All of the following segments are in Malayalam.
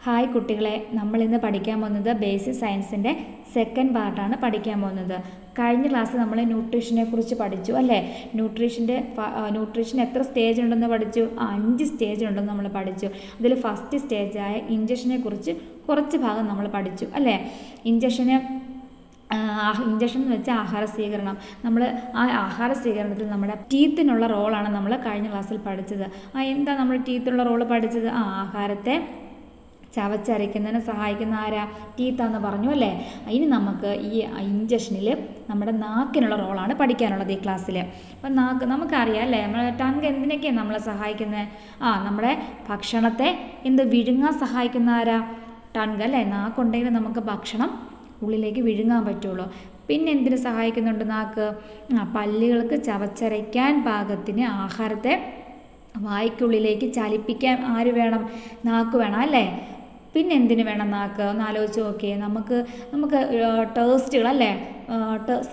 ഹായ് കുട്ടികളെ, നമ്മൾ ഇന്ന് പഠിക്കാൻ പോകുന്നത് ബേസിക് സയൻസിൻ്റെ സെക്കൻഡ് പാർട്ടാണ് പഠിക്കാൻ പോകുന്നത്. കഴിഞ്ഞ ക്ലാസ് നമ്മൾ ന്യൂട്രീഷനെ കുറിച്ച് പഠിച്ചു അല്ലേ? ന്യൂട്രീഷൻ എത്ര സ്റ്റേജ് ഉണ്ടെന്ന് പഠിച്ചു? 5 സ്റ്റേജ് ഉണ്ടെന്ന് നമ്മൾ പഠിച്ചു. അതിൽ ഫസ്റ്റ് സ്റ്റേജായ ഇഞ്ചക്ഷനെ കുറിച്ച് കുറച്ച് ഭാഗം നമ്മൾ പഠിച്ചു അല്ലേ? ഇഞ്ചക്ഷൻ എന്ന് വെച്ചാൽ ആഹാര സ്വീകരണം. നമ്മൾ ആ ആഹാര സ്വീകരണത്തിൽ നമ്മുടെ ടീത്തിനുള്ള റോളാണ് നമ്മൾ കഴിഞ്ഞ ക്ലാസ്സിൽ പഠിച്ചത്. എന്താ നമ്മൾ ടീത്തിനുള്ള റോള് പഠിച്ചത്? ആഹാരത്തെ ചവച്ചരയ്ക്കുന്നതിന് സഹായിക്കുന്ന ആരാ? ടീത്താന്ന് പറഞ്ഞു അല്ലേ? ഇനി നമുക്ക് ഈ ഇഞ്ചക്ഷനിൽ നമ്മുടെ നാക്കിനുള്ള റോളാണ് പഠിക്കാനുള്ളത് ഈ ക്ലാസ്സിൽ. അപ്പം നാക്ക് നമുക്കറിയാം അല്ലേ? നമ്മുടെ ടങ്ക് എന്തിനൊക്കെയാണ് നമ്മളെ സഹായിക്കുന്നത്? നമ്മുടെ ഭക്ഷണത്തെ വിഴുങ്ങാൻ സഹായിക്കുന്ന ആരാ? ടങ്ക് അല്ലേ? നാക്കുണ്ടെങ്കിൽ നമുക്ക് ഭക്ഷണം ഉള്ളിലേക്ക് വിഴുങ്ങാൻ പറ്റുള്ളൂ. പിന്നെ എന്തിനു സഹായിക്കുന്നുണ്ട് നാക്ക്? പല്ലുകൾക്ക് ചവച്ചരയ്ക്കാൻ പാകത്തിന് ആഹാരത്തെ വായ്ക്കുള്ളിലേക്ക് ചലിപ്പിക്കാൻ ആര് വേണം? നാക്ക് വേണം അല്ലേ? പിന്നെ എന്തിനു വേണം നാക്ക്? ഒന്ന് ആലോചിച്ച് നോക്കിയേ. നമുക്ക് ടേസ്റ്റുകൾ അല്ലേ,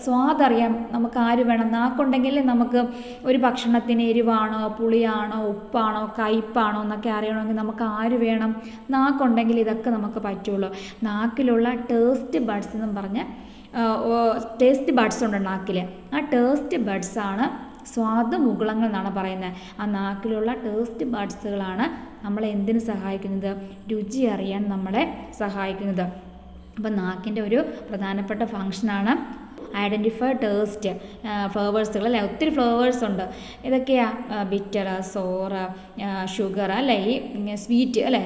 സ്വാദറിയാൻ നമുക്ക് ആര് വേണം? നാക്കുണ്ടെങ്കിൽ നമുക്ക് ഒരു ഭക്ഷണത്തിന് എരിവാണോ, പുളിയാണോ, ഉപ്പാണോ, കയ്പ്പാണോ എന്നൊക്കെ അറിയണമെങ്കിൽ നമുക്ക് ആര് വേണം? നാക്കുണ്ടെങ്കിൽ ഇതൊക്കെ നമുക്ക് പറ്റുള്ളൂ. നാക്കിലുള്ള ടേസ്റ്റ് ബഡ്സ് എന്നും പറഞ്ഞ് ടേസ്റ്റ് ബഡ്സ് ഉണ്ട് നാക്കിൽ. ആ ടേസ്റ്റ് ബഡ്സാണ് സ്വാദ് മുകുളങ്ങൾ എന്നാണ് പറയുന്നത്. ആ നാക്കിലുള്ള ടേസ്റ്റ് ബഡ്സുകളാണ് നമ്മളെ എന്തിനു സഹായിക്കുന്നത്? രുചി അറിയാൻ നമ്മളെ സഹായിക്കുന്നത്. അപ്പം നാക്കിൻ്റെ ഒരു പ്രധാനപ്പെട്ട ഫങ്ഷനാണ് ഐഡൻറ്റിഫൈ ടേസ്റ്റ് ഫ്ലേവേഴ്സുകൾ അല്ലേ? ഒത്തിരി ഫ്ലേവേഴ്സ് ഉണ്ട്. ഇതൊക്കെയാ ബിറ്റർ, സോറ്, ഷുഗർ അല്ലേ, ഈ സ്വീറ്റ് അല്ലേ,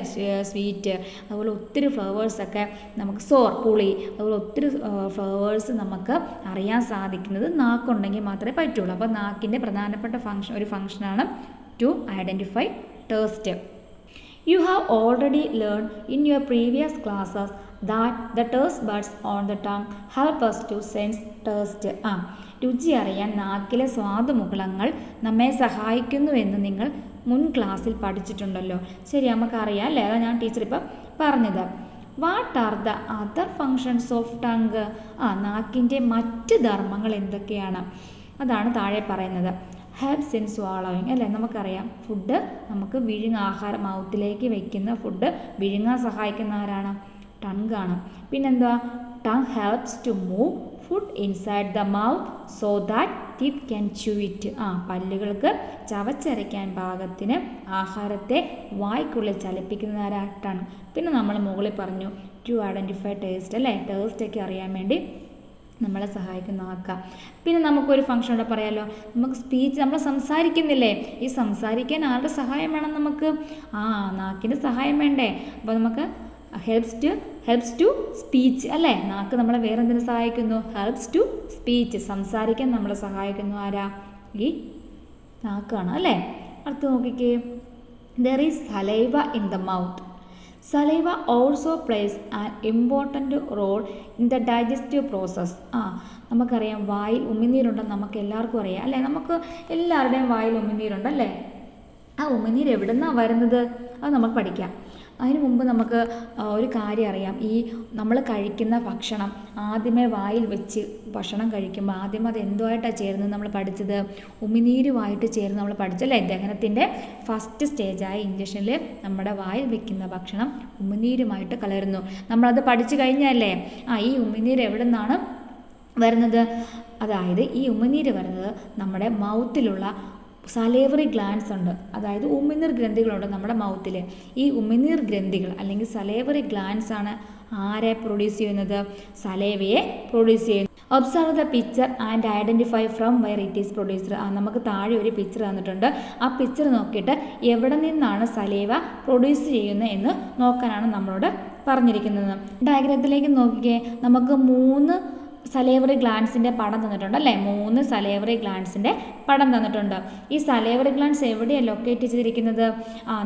സ്വീറ്റ്, അതുപോലെ ഒത്തിരി ഫ്ലേവേഴ്സൊക്കെ നമുക്ക്, സോർ പുളി, അതുപോലെ ഒത്തിരി ഫ്ലേവേഴ്സ് നമുക്ക് അറിയാൻ സാധിക്കുന്നത് നാക്കുണ്ടെങ്കിൽ മാത്രമേ പറ്റുള്ളൂ. അപ്പോൾ നാക്കിൻ്റെ പ്രധാനപ്പെട്ട ഒരു ഫങ്ഷനാണ് to identify taste. You have already learned in your previous classes that the taste buds on the tongue help us to sense taste. രുചി അറിയാൻ നാക്കിലെ സ്വാദുമുകുളങ്ങൾ നമ്മെ സഹായിക്കുന്നുവെന്ന് നിങ്ങൾ മുൻ ക്ലാസ്സിൽ പഠിച്ചിട്ടുണ്ടല്ലോ. ശരി, നമുക്കറിയാം അല്ലേ? അതാണ് ഞാൻ ടീച്ചർ ഇപ്പം പറഞ്ഞത്. What are the other functions of tongue? നാക്കിൻ്റെ മറ്റ് ധർമ്മങ്ങൾ എന്തൊക്കെയാണ്? അതാണ് താഴെ പറയുന്നത്. ഹെൽപ്സ് ഇൻ സ്വാളോയിങ് അല്ലേ? നമുക്കറിയാം ഫുഡ് നമുക്ക് ആഹാരം മൗത്തിലേക്ക് വെക്കുന്ന ഫുഡ് വിഴുങ്ങാൻ സഹായിക്കുന്ന ആരാണ്? ടങ്കാണ്. പിന്നെന്താ? Tongue helps to move food inside the mouth so that teeth can chew it. പല്ലുകൾക്ക് ചവച്ചരയ്ക്കാൻ പാകത്തിന് ആഹാരത്തെ വായ്ക്കുള്ളിൽ ചലിപ്പിക്കുന്ന ആരാ? ടങ്. പിന്നെ നമ്മൾ മുകളിൽ പറഞ്ഞു ടു ഐഡൻറ്റിഫൈ ടേസ്റ്റ് അല്ലേ? ടേസ്റ്റൊക്കെ അറിയാൻ വേണ്ടി നമ്മളെ സഹായിക്കുന്ന നാക്ക. പിന്നെ നമുക്കൊരു ഫംഗ്ഷൻ കൂടെ പറയാമല്ലോ. നമുക്ക് സ്പീച്ച്, നമ്മൾ സംസാരിക്കുന്നില്ലേ? ഈ സംസാരിക്കാൻ ആരുടെ സഹായം വേണം നമുക്ക്? നാക്കിൻ്റെ സഹായം വേണ്ടേ? അപ്പോൾ നമുക്ക് ഹെൽപ്സ് ടു സ്പീച്ച് അല്ലേ? നാക്ക് നമ്മളെ വേറെ എന്തിനു സഹായിക്കുന്നു? ഹെൽപ്സ് ടു സ്പീച്ച്, സംസാരിക്കാൻ നമ്മളെ സഹായിക്കുന്നു ആരാ? ഈ നാക്കാണ് അല്ലേ? അടുത്ത് നോക്കിക്കേ. There is saliva in the mouth. Saliva also plays an important role in the digestive process. നമുക്കറിയാം വായിൽ ഉമിനീരുണ്ടെന്ന് നമുക്ക് എല്ലാവർക്കും അറിയാം അല്ലേ? നമുക്ക് എല്ലാവരുടെയും വായിൽ ഉമിനീരുണ്ടല്ലേ? ആ ഉമിനീര് എവിടെ നിന്നാണ് വരുന്നത്? അത് നമുക്ക് പഠിക്കാം. അതിന് മുമ്പ് നമുക്ക് ഒരു കാര്യം അറിയാം. ഈ നമ്മൾ കഴിക്കുന്ന ഭക്ഷണം ആദ്യമേ വായിൽ വെച്ച് ഭക്ഷണം കഴിക്കുമ്പോൾ ആദ്യം അത് എന്തുമായിട്ടാണ് ചേരുന്നത് നമ്മൾ പഠിച്ചത്? ഉമിനീരുമായിട്ട് ചേർന്ന് നമ്മൾ പഠിച്ചല്ലേ? ദഹനത്തിൻ്റെ ഫസ്റ്റ് സ്റ്റേജായ ഇഞ്ചക്ഷനിൽ നമ്മുടെ വായിൽ വെക്കുന്ന ഭക്ഷണം ഉമിനീരുമായിട്ട് കലരുന്നു. നമ്മളത് പഠിച്ചു കഴിഞ്ഞല്ലേ? ഈ ഉമിനീര് എവിടെ നിന്നാണ് വരുന്നത്? അതായത് ഈ ഉമിനീര് വരുന്നത് നമ്മുടെ മൗത്തിലുള്ള സലേവറി ഗ്ലാൻസ് ഉണ്ട്. അതായത് ഉമിനീർ ഗ്രന്ഥികളുണ്ട് നമ്മുടെ മൗത്തിൽ. ഈ ഉമിനീർ ഗ്രന്ഥികൾ അല്ലെങ്കിൽ സലേവറി ഗ്ലാൻസ് ആണ് ആരെ പ്രൊഡ്യൂസ് ചെയ്യുന്നത്? സലേവയെ പ്രൊഡ്യൂസ് ചെയ്യുന്നത്. Observe the picture and identify from where it is produced. നമുക്ക് താഴെ ഒരു പിക്ചർ തന്നിട്ടുണ്ട്. ആ പിക്ചർ നോക്കിയിട്ട് എവിടെ നിന്നാണ് സലേവ പ്രൊഡ്യൂസ് ചെയ്യുന്നത് എന്ന് നോക്കാനാണ് നമ്മളോട് പറഞ്ഞിരിക്കുന്നത്. ഡയഗ്രത്തിലേക്ക് നോക്കിക്കേ. നമുക്ക് 3 സലേവറി ഗ്ലാൻസിൻ്റെ പടം തന്നിട്ടുണ്ട് അല്ലേ? 3 സലേവറി ഗ്ലാൻസിൻ്റെ പടം തന്നിട്ടുണ്ട്. ഈ സലേവറി ഗ്ലാൻസ് എവിടെയാണ് ലൊക്കേറ്റ് ചെയ്തിരിക്കുന്നത്?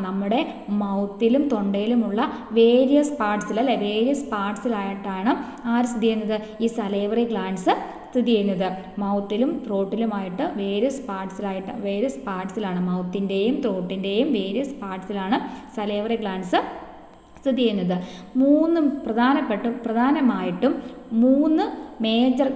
നമ്മുടെ മൗത്തിലും തൊണ്ടയിലുമുള്ള വേരിയസ് പാർട്സിൽ അല്ലേ? വേരിയസ് പാർട്സിലായിട്ടാണ് ആര് സ്ഥിതി ചെയ്യുന്നത്? ഈ സലേവറി ഗ്ലാൻസ് സ്ഥിതി ചെയ്യുന്നത്. മൗത്തിലും ത്രോട്ടിലുമായിട്ട് വേരിയസ് പാർട്സിലാണ് മൗത്തിൻ്റെയും ത്രോട്ടിൻ്റെയും വേരിയസ് പാർട്സിലാണ് സലേവറി ഗ്ലാൻസ് സ്ഥിതി ചെയ്യുന്നത്. പ്രധാനമായിട്ടും 3 major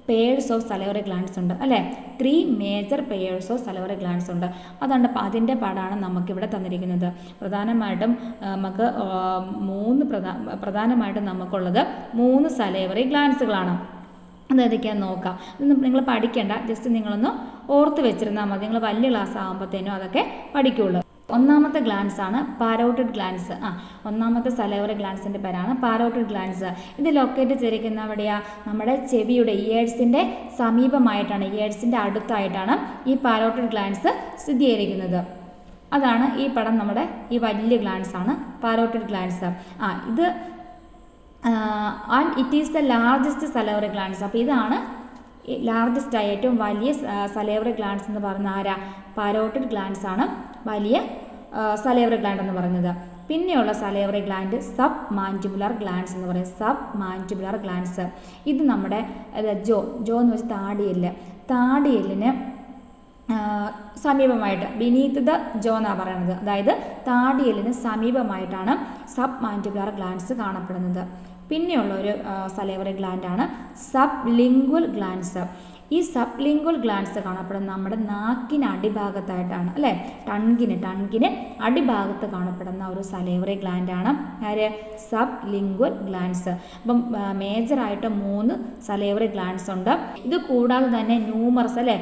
pairs of salivary glands ഉണ്ട് അല്ലേ. 3 major pairs of salivary glands ഉണ്ട്. അതുകൊണ്ട് അതിൻ്റെ പാടാണ് നമുക്കിവിടെ തന്നിരിക്കുന്നത്. പ്രധാനമായിട്ടും നമുക്ക് പ്രധാനമായിട്ടും നമുക്കുള്ളത് 3 സലൈവറി ഗ്ലാൻഡ്സുകളാണ്. അതൊക്കെയാന്ന് നോക്കാം. ഇതൊന്നും നിങ്ങൾ പഠിക്കേണ്ട, ജസ്റ്റ് നിങ്ങളൊന്ന് ഓർത്ത് വെച്ചിരുന്നാൽ മതി. നിങ്ങൾ വലിയ ക്ലാസ് ആകുമ്പോഴത്തേനും അതൊക്കെ പഠിക്കുകയുള്ളൂ. ഒന്നാമത്തെ ഗ്ലാൻസ് ആണ് പാരോട്ടിഡ് ഗ്ലാൻസ്. ഒന്നാമത്തെ സലൈവറി ഗ്ലാൻസിൻ്റെ പേരാണ് പാരോട്ടിഡ് ഗ്ലാൻസ്. ഇത് ലൊക്കേറ്റ് ചെയ്തിരിക്കുന്ന എവിടെയാ? നമ്മുടെ ചെവിയുടെ ഇയേഴ്സിൻ്റെ സമീപമായിട്ടാണ്, ഇയേഴ്സിൻ്റെ അടുത്തായിട്ടാണ് ഈ പാരോട്ടിഡ് ഗ്ലാൻസ് സ്ഥിരീകരിക്കുന്നത്. അതാണ് ഈ പടം. നമ്മുടെ ഈ വലിയ ഗ്ലാൻസ് ആണ് പാരോട്ടിഡ് ഗ്ലാൻസ്. ഇത് and it is the largest salivary glance. അപ്പോൾ ഇതാണ് ലാർജസ്റ്റ് ആയ ഏറ്റവും വലിയ സലൈവറി ഗ്ലാൻസ് എന്ന് പറയുന്ന ആരാ? പാരോട്ടിഡ് ഗ്ലാൻസ് ആണ് വലിയ സലൈവറി ഗ്ലാൻഡ് എന്ന് പറയുന്നത്. പിന്നെയുള്ള salivary gland sub mandibular glands എന്ന് പറയും. സബ് മാൻഡിബുലർ ഗ്ലാൻഡ്സ് ഇത് നമ്മുടെ ജോ എന്ന് വെച്ചാൽ താടിയെല്ലിന് സമീപമായിട്ട്, ബിനീത്ത് ദ ജോ എന്നാണ് പറയുന്നത്. അതായത് താടിയെല്ലിന് സമീപമായിട്ടാണ് സബ് മാൻഡിബുലർ ഗ്ലാൻഡ്സ് കാണപ്പെടുന്നത്. പിന്നെയുള്ള ഒരു സലൈവറി ഗ്ലാൻഡാണ് സബ് ലിംഗ്വൽ ഗ്ലാൻഡ്സ്. ഈ സബ് ലിംഗ്വൽ ഗ്ലാൻഡ്സ് കാണപ്പെടുന്നത് നമ്മുടെ നാക്കിന് അടിഭാഗത്തായിട്ടാണ് അല്ലേ. ടൺകിന് അടിഭാഗത്ത് കാണപ്പെടുന്ന ഒരു സലൈവറി ഗ്ലാൻഡാണ് ആര്? Sub lingual glands. അപ്പം മേജറായിട്ട് 3 സലൈവറി ഗ്ലാൻഡ്സ് ഉണ്ട്. ഇത് കൂടാതെ തന്നെ ന്യൂമറസ് അല്ലേ,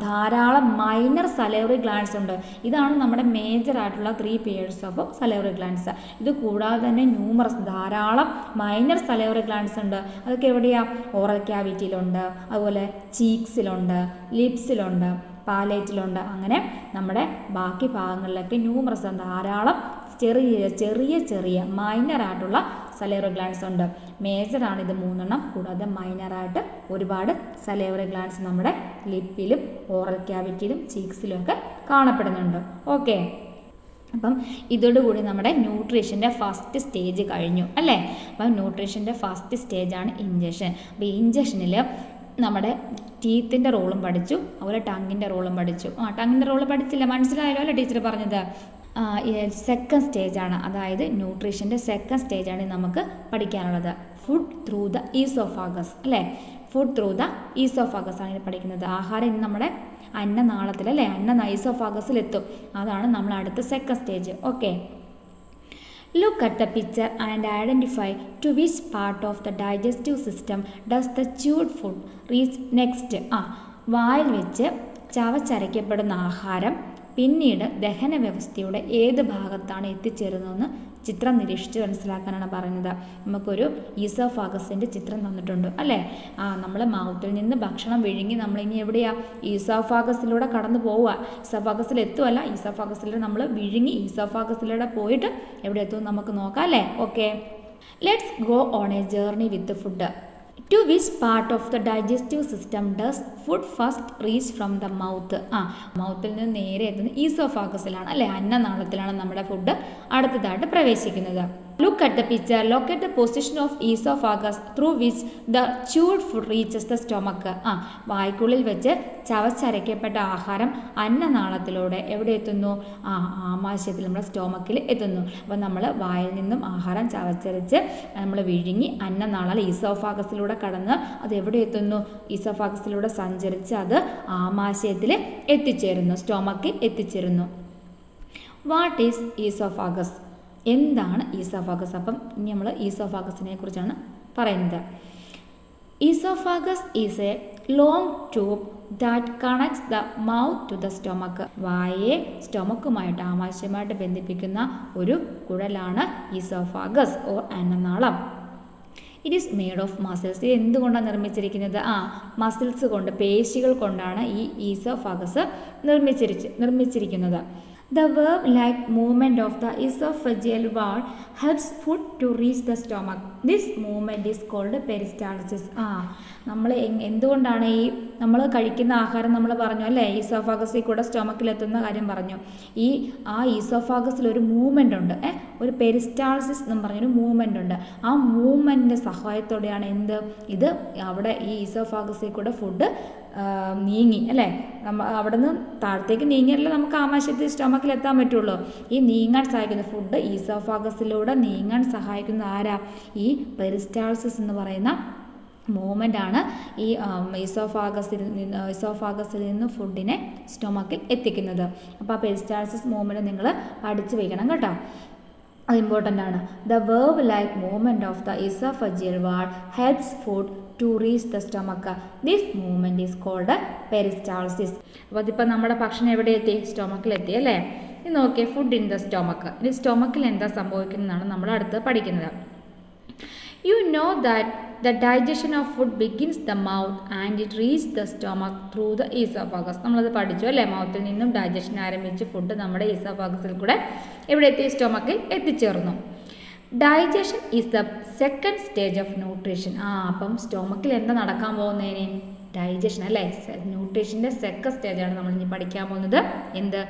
ധാരാളം മൈനർ സലൈവറി ഗ്ലാൻഡ്സ് ഉണ്ട്. ഇതാണ് നമ്മുടെ മേജറായിട്ടുള്ള 3 പെയേഴ്സ് ഓഫ് സലൈവറി ഗ്ലാൻഡ്സ്. ഇത് കൂടാതെ തന്നെ ന്യൂമറസ് ധാരാളം മൈനർ സലൈവറി ഗ്ലാൻഡ്സ് ഉണ്ട്. അതൊക്കെ എവിടെയാ? ഓറൽ ക്യാവിറ്റിയിലുണ്ട്, അതുപോലെ ചീക്സിലുണ്ട്, ലിപ്സിലുണ്ട്, പാലേറ്റിലുണ്ട്. അങ്ങനെ നമ്മുടെ ബാക്കി ഭാഗങ്ങളിലൊക്കെ ന്യൂമറസ് ധാരാളം ചെറിയ മൈനറായിട്ടുള്ള സലൈവറി ഗ്ലാൻഡ്സ് ഉണ്ട്. മേജറാണ് ഇത് 3 കൂടാതെ മൈനറായിട്ട് ഒരുപാട് സലൈവറി ഗ്ലാൻഡ്സ് നമ്മുടെ ലിപ്പിലും ഓറൽ ക്യാവിറ്റിയിലും ചീക്സിലും ഒക്കെ കാണപ്പെടുന്നുണ്ട്. ഓക്കെ, അപ്പം ഇതോടുകൂടി നമ്മുടെ ന്യൂട്രീഷൻ്റെ ഫസ്റ്റ് സ്റ്റേജ് കഴിഞ്ഞു അല്ലേ. അപ്പം ന്യൂട്രീഷൻ്റെ ഫസ്റ്റ് സ്റ്റേജാണ് ഇഞ്ചക്ഷൻ. അപ്പോൾ ഈ ഇഞ്ചക്ഷനിൽ നമ്മുടെ ടീത്തിൻ്റെ റോളും പഠിച്ചു, അതുപോലെ ടങ്ങിൻ്റെ റോളും പഠിച്ചു. ടങ്ങിൻ്റെ റോള് പഠിച്ചില്ല, മനസ്സിലായല്ലോ അല്ലേ ടീച്ചർ പറഞ്ഞത്. സെക്കൻഡ് സ്റ്റേജാണ്, അതായത് ന്യൂട്രീഷൻ്റെ സെക്കൻഡ് സ്റ്റേജാണ് നമുക്ക് പഠിക്കാനുള്ളത്. ഫുഡ് ത്രൂ ദ ഈസോഫാഗസ് അല്ലേ. ഫുഡ് ത്രൂ ദ ഈസോഫാഗസ് ആണ് ഇത് പഠിക്കുന്നത്. ആഹാരം നമ്മുടെ അന്നനാളത്തിൽ അല്ലേ, ഈസോഫാഗസിലെത്തും. അതാണ് നമ്മൾ അടുത്ത second stage. Okay, look at the picture and identify to which part of the digestive system does the chewed food reach next. വായിൽ വെച്ച് ചവച്ചരയ്ക്കപ്പെടുന്ന ആഹാരം പിന്നീട് ദഹന വ്യവസ്ഥയുടെ ഏത് ഭാഗത്താണ് എത്തിച്ചേരുന്നതെന്ന് ചിത്രം നിരീക്ഷിച്ച് മനസ്സിലാക്കാനാണ് പറയുന്നത്. നമുക്കൊരു ഈസോഫാഗസിൻ്റെ ചിത്രം തന്നിട്ടുണ്ട് അല്ലേ. നമ്മൾ മൗത്തിൽ നിന്ന് ഭക്ഷണം വിഴുങ്ങി നമ്മളിനി എവിടെയാ? ഈസോഫാഗസിലൂടെ കടന്നു പോവുക. ഈസോഫാഗസിൽ എത്തുമല്ല, ഈസോഫാഗസിലൂടെ നമ്മൾ വിഴുങ്ങി ഈസോഫാഗസിലൂടെ പോയിട്ട് എവിടെ എത്തും നമുക്ക് നോക്കാം അല്ലേ. Okay, let's go on A journey with food. To which part of the digestive system does food first reach from the mouth? മൗത്തിൽ നിന്ന് നേരെ എത്തുന്നത് ഈസോഫാഗസിലാണ് അല്ലേ, അന്നനാളത്തിലാണ് നമ്മുടെ ഫുഡ് അടുത്തതായിട്ട് പ്രവേശിക്കുന്നത്. Look at the picture. Locate the position of esophagus through which the chewed food reaches the stomach. വായ്ക്കുള്ളിൽ വെച്ച് ചവച്ചരയ്ക്കപ്പെട്ട ആഹാരം അന്നനാളത്തിലൂടെ എവിടെ എത്തുന്നു? ആമാശയത്തിൽ, നമ്മുടെ സ്റ്റൊമക്കിൽ എത്തുന്നു. അപ്പോൾ നമ്മൾ വായിൽ നിന്നും ആഹാരം ചവച്ചരച്ച് നമ്മൾ വിഴുങ്ങി അന്നനാളം ഈസോഫാഗസിലൂടെ കടന്ന് അത് എവിടെ എത്തുന്നു? ഈസോഫാഗസിലൂടെ സഞ്ചരിച്ച് അത് ആമാശയത്തിൽ എത്തിച്ചേരുന്നു, സ്റ്റൊമക്കിൽ എത്തിച്ചേരുന്നു. What is oesophagus? എന്താണ് ഈസോഫാഗസ്? അപ്പം ഇനി നമ്മൾ ഈസോഫാഗസിനെ കുറിച്ചാണ് പറയുന്നത്. Oesophagus is a long tube that connects the mouth to the stomach. വായയെ സ്റ്റൊമക്കുമായിട്ട്, ആമാശയമായിട്ട് ബന്ധിപ്പിക്കുന്ന ഒരു കുഴലാണ് ഈസോഫാഗസ് ഓർ അന്നനാളം. It is made of muscles. ഇത് എന്തുകൊണ്ടാണ് നിർമ്മിച്ചിരിക്കുന്നത്? മസിൽസ് കൊണ്ട്, പേശികൾ കൊണ്ടാണ് ഈ ഈസോഫാഗസ് നിർമ്മിച്ചിരിക്കുന്നത്. The verb-like movement of the esophageal wall helps food to reach the stomach. This movement is called peristalsis. നമ്മൾ എന്തുകൊണ്ടാണ് നമ്മൾ കഴിക്കുന്ന ആഹാരം നമ്മൾ പറഞ്ഞു അല്ലേ, ഈസോഫാഗസിൽ കൂടെ സ്റ്റൊമക്കിലെത്തുന്ന കാര്യം പറഞ്ഞു. ഈസോഫാഗസിൽ ഒരു മൂവ്മെൻ്റ് ഉണ്ട്, ഒരു പെരിസ്റ്റാൾസിസ് എന്ന് പറഞ്ഞൊരു മൂവ്മെൻ്റ് ഉണ്ട്. ആ മൂവ്മെൻറ്റിൻ്റെ സഹായത്തോടെയാണ് ഇത് അവിടെ ഈ ഈസോഫാഗസിൽ കൂടെ ഫുഡ് നീങ്ങി അല്ലേ, അവിടെ നിന്ന് താഴത്തേക്ക് നീങ്ങിയല്ലേ നമുക്ക് ആമാശയത്തിൽ സ്റ്റൊമക്കിൽ എത്താൻ പറ്റുള്ളൂ. ഈ നീങ്ങാൻ സഹായിക്കുന്ന ഫുഡ് ഈസോഫാഗസിലൂടെ നീങ്ങാൻ സഹായിക്കുന്ന ആരാ? ഈ പെരിസ്റ്റാൾസിസ് എന്ന് പറയുന്ന മൂവ്മെൻ്റ് ആണ് ഈ ഇസോഫാഗസിൽ നിന്ന് ഫുഡിനെ സ്റ്റൊമക്കിൽ എത്തിക്കുന്നത്. അപ്പോൾ ആ പെരിസ്റ്റാൾസിസ് മൂവ്മെൻറ്റ് നിങ്ങൾ പഠിച്ചു വയ്ക്കണം കേട്ടോ, അത് ഇമ്പോർട്ടൻ്റ് ആണ്. The wave like movement of the oesophageal wall helps food to reach the stomach. This movement is called peristalsis. അപ്പോൾ അതിപ്പോൾ നമ്മുടെ ഭക്ഷണം എവിടെ എത്തി? സ്റ്റൊമക്കിലെത്തി അല്ലേ. ഇത് നോക്കിയേ, ഫുഡ് ഇൻ ദ സ്റ്റൊമക്ക്. ഇനി സ്റ്റൊമക്കിൽ എന്താ സംഭവിക്കുന്നതാണ് നമ്മൾ അടുത്ത് പഠിക്കുന്നത്. You know that the digestion of food begins the mouth and it reaches the stomach through the esophagus. നമ്മളത് പഠിച്ചു അല്ലേ. മൗത്തിൽ നിന്നും ഡൈജഷൻ ആരംഭിച്ച് ഫുഡ് നമ്മുടെ ഈസോഫാഗസിൽ കൂടെ എവിടെ എത്തി? സ്റ്റൊമക്കിൽ എത്തിച്ചേർന്നു. Digestion is the second stage of nutrition. അപ്പം സ്റ്റൊമക്കിൽ എന്താ നടക്കാൻ പോകുന്നതിന്? ഡൈജഷൻ അല്ലേ. ന്യൂട്രീഷൻ്റെ സെക്കൻഡ് സ്റ്റേജാണ് നമ്മൾ ഇനി പഠിക്കാൻ പോകുന്നത്. എന്ത്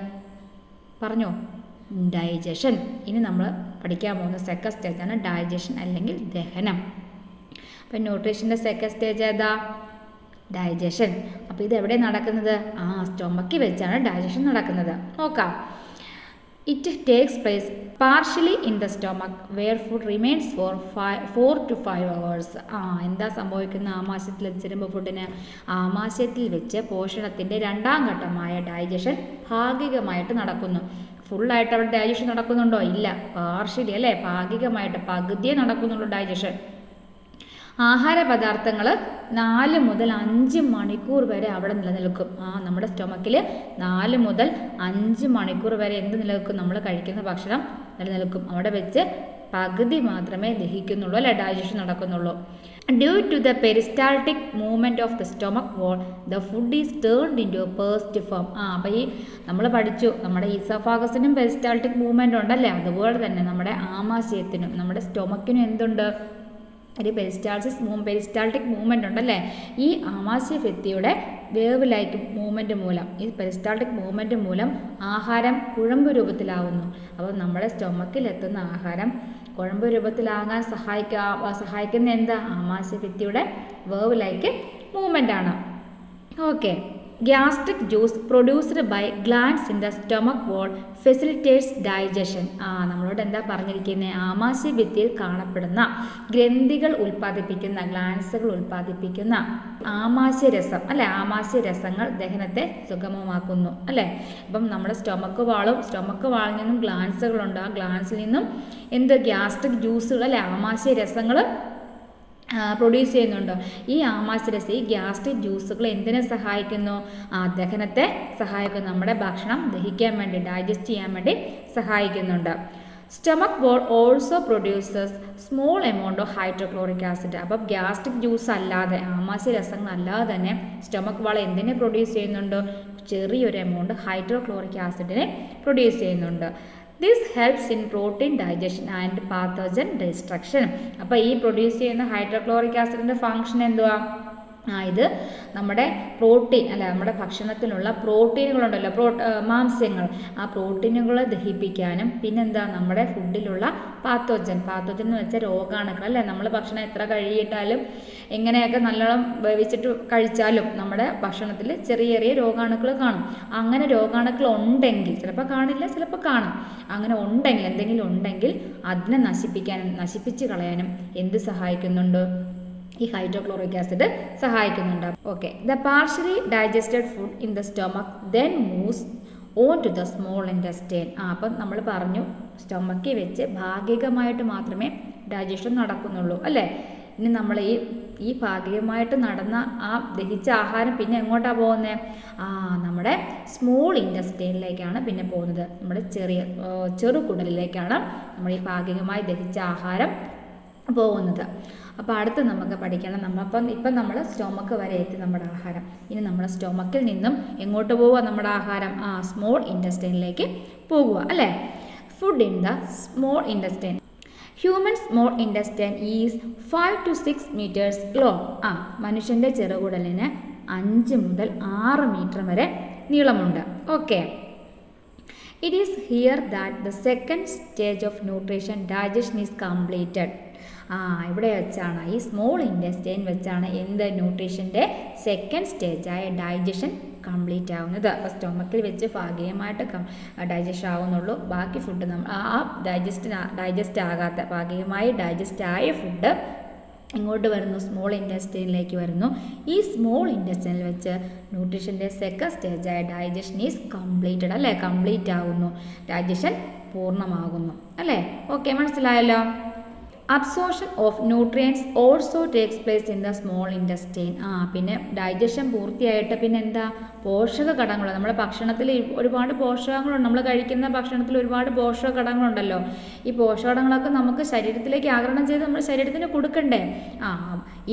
പറഞ്ഞോ? ഡൈജഷൻ. ഇനി നമ്മൾ പഠിക്കാൻ പോകുന്ന സെക്കൻഡ് സ്റ്റേജാണ് ഡൈജഷൻ അല്ലെങ്കിൽ ദഹനം. അപ്പം ന്യൂട്രീഷൻ്റെ സെക്കൻഡ് സ്റ്റേജ് ഏതാ? ഡൈജഷൻ. അപ്പോൾ ഇത് എവിടെ നടക്കുന്നത്? സ്റ്റൊമക്കിൽ വെച്ചാണ് ഡൈജഷൻ നടക്കുന്നത്. നോക്കാം. It takes place partially in the stomach where food remains for 4 to 5 hours. എന്താ സംഭവിക്കുന്ന? ആമാശയത്തിൽ എത്തിച്ചേരുമ്പോൾ ഫുഡിന് ആമാശയത്തിൽ വെച്ച് പോഷണത്തിൻ്റെ രണ്ടാം ഘട്ടമായ ഡൈജഷൻ ഭാഗികമായിട്ട് നടക്കുന്നു. ഫുള്ളായിട്ട് അവിടെ ഡൈജഷൻ നടക്കുന്നുണ്ടോ? ഇല്ല, പാർഷ്യലി അല്ലേ, ഭാഗികമായിട്ട് പകുതിയേ നടക്കുന്നുള്ളൂ ഡൈജഷൻ. ആഹാര പദാർത്ഥങ്ങൾ 4 മുതൽ 5 മണിക്കൂർ വരെ അവിടെ നിലനിൽക്കും. നമ്മുടെ സ്റ്റൊമക്കിൽ 4 മുതൽ 5 മണിക്കൂർ വരെ എന്ത് നിലനിൽക്കും? നമ്മൾ കഴിക്കുന്ന ഭക്ഷണം നിലനിൽക്കും. അവിടെ വെച്ച് പകുതി മാത്രമേ ദഹിക്കുന്നുള്ളൂ അല്ലേ, ഡൈജഷൻ നടക്കുന്നുള്ളൂ. Due to the peristaltic movement of the stomach wall the food is turned in to paste form. അപ്പോൾ ഈ നമ്മൾ പഠിച്ചു, നമ്മുടെ ഈസോഫാഗസിനും പെരിസ്റ്റാൾട്ടിക് മൂവ്മെൻറ്റ് ഉണ്ടല്ലേ, അതുപോലെ തന്നെ നമ്മുടെ ആമാശയത്തിനും നമ്മുടെ സ്റ്റൊമക്കിനും എന്തുണ്ട്? ഒരു പെരിസ്റ്റാൾട്ടിക് മൂവ്മെൻ്റ് ഉണ്ടല്ലേ. ഈ ആമാശയ ഭിത്തിയുടെ വേവ് ലൈക്ക് മൂവ്മെൻറ്റ് മൂലം, ഈ പെരിസ്റ്റാൾട്ടിക് മൂവ്മെൻറ്റ് മൂലം ആഹാരം കുഴമ്പ് രൂപത്തിലാവുന്നു. അപ്പോൾ നമ്മുടെ സ്റ്റൊമക്കിൽ എത്തുന്ന ആഹാരം കുഴമ്പ് രൂപത്തിലാകാൻ സഹായിക്കുന്ന എന്താ? ആമാശയ ഭിത്തിയുടെ വേവ് ലൈക്ക് മൂവ്മെൻ്റ് ആണ്. Okay. Gastric juice produced by glands in the stomach wall facilitates digestion. നമ്മളോട് എന്താ പറഞ്ഞിരിക്കുന്നത്? ആമാശയ ഭിത്തിയിൽ കാണപ്പെടുന്ന ഗ്രന്ഥികൾ ഉൽപ്പാദിപ്പിക്കുന്ന, ഗ്ലാൻഡ്സുകൾ ഉൽപ്പാദിപ്പിക്കുന്ന ആമാശയരസം അല്ലെ, ആമാശയരസങ്ങൾ ദഹനത്തെ സുഗമമാക്കുന്നു അല്ലേ. അപ്പം നമ്മുടെ സ്റ്റൊമക്ക് വാളിൽ നിന്നും ഗ്ലാൻഡ്സുകളുണ്ട്. ആ ഗ്ലാൻഡ്സിൽ നിന്നും ഗ്യാസ്ട്രിക് ജ്യൂസുകൾ അല്ലെ, ആമാശയരസങ്ങൾ പ്രൊഡ്യൂസ് ചെയ്യുന്നുണ്ട്. ഈ ആമാശയരസം, ഈ ഗ്യാസ്ട്രിക് ജ്യൂസുകൾ എന്തിനെ സഹായിക്കുന്നു? ദഹനത്തെ സഹായിക്കുന്നു. നമ്മുടെ ഭക്ഷണം ദഹിക്കാൻ വേണ്ടി, ഡൈജസ്റ്റ് ചെയ്യാൻ വേണ്ടി സഹായിക്കുന്നുണ്ട്. Stomach wall also produces small amount of hydrochloric acid. അപ്പം ഗ്യാസ്ട്രിക് ജ്യൂസ് അല്ലാതെ, ആമാശയരസങ്ങൾ അല്ലാതെ തന്നെ സ്റ്റൊമക് വാൾ എന്തിനെ പ്രൊഡ്യൂസ് ചെയ്യുന്നുണ്ട്? ചെറിയൊരു എമൗണ്ട് ഹൈഡ്രോക്ലോറിക് ആസിഡിനെ പ്രൊഡ്യൂസ് ചെയ്യുന്നുണ്ട്. This helps in protein digestion and pathogen destruction. അപ്പോൾ ഈ പ്രൊഡ്യൂസ് ചെയ്യുന്ന ഹൈഡ്രോക്ലോറിക് ആസിഡിൻ്റെ ഫംഗ്ഷൻ എന്തുവാ? ഇത് നമ്മുടെ പ്രോട്ടീൻ അല്ല, നമ്മുടെ ഭക്ഷണത്തിലുള്ള പ്രോട്ടീനുകളുണ്ടല്ലോ, മാംസ്യങ്ങൾ, ആ പ്രോട്ടീനുകളെ ദഹിപ്പിക്കാനും പിന്നെന്താ നമ്മുടെ ഫുഡിലുള്ള പാത്തോജൻ എന്ന് വെച്ചാൽ രോഗാണുക്കൾ അല്ലേ. നമ്മൾ ഭക്ഷണം എത്ര കഴുകിയിട്ടാലും എങ്ങനെയൊക്കെ നല്ലോണം വേവിച്ചിട്ട് കഴിച്ചാലും നമ്മുടെ ഭക്ഷണത്തിൽ ചെറിയ ചെറിയ രോഗാണുക്കൾ കാണും. അങ്ങനെ രോഗാണുക്കൾ ഉണ്ടെങ്കിൽ, ചിലപ്പോൾ കാണില്ല ചിലപ്പോൾ കാണും, അങ്ങനെ ഉണ്ടെങ്കിൽ, എന്തെങ്കിലും ഉണ്ടെങ്കിൽ അതിനെ നശിപ്പിച്ച് കളയാനും എന്ത് സഹായിക്കുന്നുണ്ട്? ഈ ഹൈഡ്രോക്ലോറിക് ആസിഡ് സഹായിക്കുന്നുണ്ട്. Okay. The partially digested food in the stomach then moves on to the small intestine. അപ്പം നമ്മൾ പറഞ്ഞു, സ്റ്റൊമക്കിൽ വെച്ച് ഭാഗികമായിട്ട് മാത്രമേ ഡൈജഷൻ നടക്കുന്നുള്ളൂ അല്ലേ. ഇനി നമ്മൾ ഈ ഭാഗികമായിട്ട് നടന്ന ആ ദഹിച്ച ആഹാരം പിന്നെ എങ്ങോട്ടാണ് പോകുന്നത്? നമ്മുടെ സ്മോൾ ഇൻറ്റസ്റ്റൈനിലേക്കാണ് പിന്നെ പോകുന്നത്. നമ്മുടെ ചെറുകുടലിലേക്കാണ് നമ്മൾ ഈ ഭാഗികമായി ദഹിച്ച ആഹാരം പോകുന്നത്. അപ്പോൾ അടുത്ത് നമുക്ക് പഠിക്കണം. ഇപ്പം നമ്മൾ സ്റ്റൊമക്ക് വരെ എത്തി നമ്മുടെ ആഹാരം. ഇനി നമ്മുടെ സ്റ്റൊമക്കിൽ നിന്നും എങ്ങോട്ട് പോവുക? നമ്മുടെ ആഹാരം സ്മോൾ ഇൻറ്റസ്റ്റൈനിലേക്ക് പോകുക അല്ലേ. Food in the small intestine. Human small intestine is 5 to 6 meters long. മനുഷ്യൻ്റെ ചെറുകുടലിന് 5 മുതൽ 6 മീറ്റർ വരെ നീളമുണ്ട്. Okay. It is here that the second stage of nutrition digestion is completed. ഇവിടെ വെച്ചാണ്, ഈ സ്മോൾ ഇൻറ്റസ്റ്റൈൻ വെച്ചാണ് ന്യൂട്രീഷൻ്റെ സെക്കൻഡ് സ്റ്റേജായ ഡൈജഷൻ കംപ്ലീറ്റ് ആവുന്നത്. അപ്പോൾ സ്റ്റൊമക്കിൽ വെച്ച് ഭാഗികമായിട്ട് ഡൈജസ്റ്റ് ആവുന്നുള്ളൂ. ബാക്കി ഫുഡ് ഡൈജസ്റ്റ് ആകാത്ത, ഭാഗികമായി ഡൈജസ്റ്റ് ആയ ഫുഡ് ഇങ്ങോട്ട് വരുന്നു, സ്മോൾ ഇൻറ്റസ്റ്റൈനിലേക്ക് വരുന്നു. ഈ സ്മോൾ ഇൻറ്റസ്റ്റൈനിൽ വെച്ച് ന്യൂട്രീഷൻ്റെ സെക്കൻഡ് സ്റ്റേജായ ഡൈജഷൻ ഈസ് കംപ്ലീറ്റഡ് അല്ലേ, കംപ്ലീറ്റ് ആകുന്നു, ഡൈജഷൻ പൂർണ്ണമാകുന്നു അല്ലേ. ഓക്കെ, മനസ്സിലായല്ലോ. Absorption of nutrients also takes place in the small intestine. പിന്നെ ഡൈജഷൻ പൂർത്തിയായിട്ട് പിന്നെ എന്താ, പോഷക ഘടകങ്ങൾ, നമ്മുടെ ഭക്ഷണത്തിൽ ഒരുപാട് പോഷകങ്ങളുണ്ട്, നമ്മൾ കഴിക്കുന്ന ഭക്ഷണത്തിൽ ഒരുപാട് പോഷക ഘടകങ്ങളുണ്ടല്ലോ. ഈ പോഷകഘടകങ്ങളൊക്കെ നമുക്ക് ശരീരത്തിലേക്ക് ആഗിരണം ചെയ്ത് നമ്മുടെ ശരീരത്തിന് കൊടുക്കണ്ടേ.